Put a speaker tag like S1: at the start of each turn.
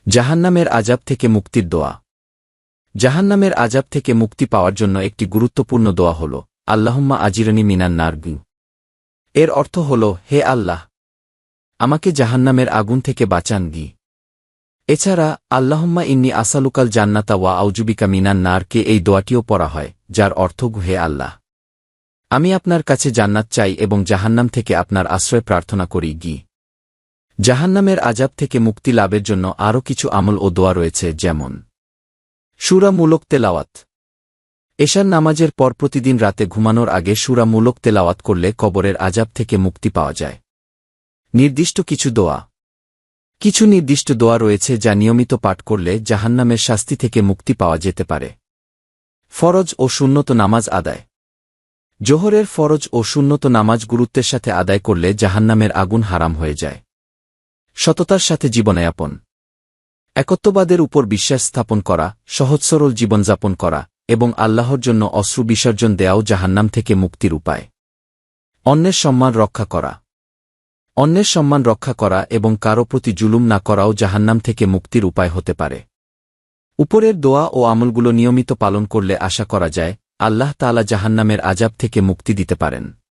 S1: জাহান্নামের আযাব থেকে মুক্তির দোয়া। জাহান্নামের আযাব থেকে মুক্তি পাওয়ার জন্য একটি গুরুত্বপূর্ণ দোয়া হল আল্লাহুম্মা আজিরনি মিনান নার। এর অর্থ হল, হে আল্লাহ, আমাকে জাহান্নামের আগুন থেকে বাঁচান গি। এছাড়া আল্লাহুম্মা ইন্নী আসালুকাল জান্নাতা ওয়া আউজুবিকা মিনান নারকে এই দোয়াটিও পড়া হয়, যার অর্থ হে আল্লাহ, আমি আপনার কাছে জান্নাত চাই এবং জাহান্নাম থেকে আপনার আশ্রয় প্রার্থনা করি গি। জাহান্নামের আযাব থেকে মুক্তি লাভের জন্য আরও কিছু আমল ও দোয়া রয়েছে, যেমন সূরা-মূলক তেলাওয়াত। এশার নামাজের পর প্রতিদিন রাতে ঘুমানোর আগে সূরা-মূলক তেলাওয়াত করলে কবরের আযাব থেকে মুক্তি পাওয়া যায়। নির্দিষ্ট কিছু দোয়া। কিছু নির্দিষ্ট দোয়া রয়েছে যা নিয়মিত পাঠ করলে জাহান্নামের শাস্তি থেকে মুক্তি পাওয়া যেতে পারে। ফরজ ও সুন্নত নামাজ আদায়। জোহরের ফরজ ও সুন্নত নামাজ গুরুত্বের সাথে আদায় করলে জাহান্নামের আগুন হারাম হয়ে যায়। সততার সাথে জীবনযাপন। একত্ববাদের উপর বিশ্বাস স্থাপন করা, সহজ সরল জীবনযাপন করা এবং আল্লাহর জন্য অশ্রু বিসর্জন দেওয়াও জাহান্নাম থেকে মুক্তির উপায়। অন্যের সম্মান রক্ষা করা। অন্যের সম্মান রক্ষা করা এবং কারো প্রতি জুলুম না করাও জাহান্নাম থেকে মুক্তির উপায় হতে পারে। উপরের দোয়া ও আমলগুলো নিয়মিত পালন করলে আশা করা যায় আল্লাহ তাআলা জাহান্নামের আযাব থেকে মুক্তি দিতে পারেন।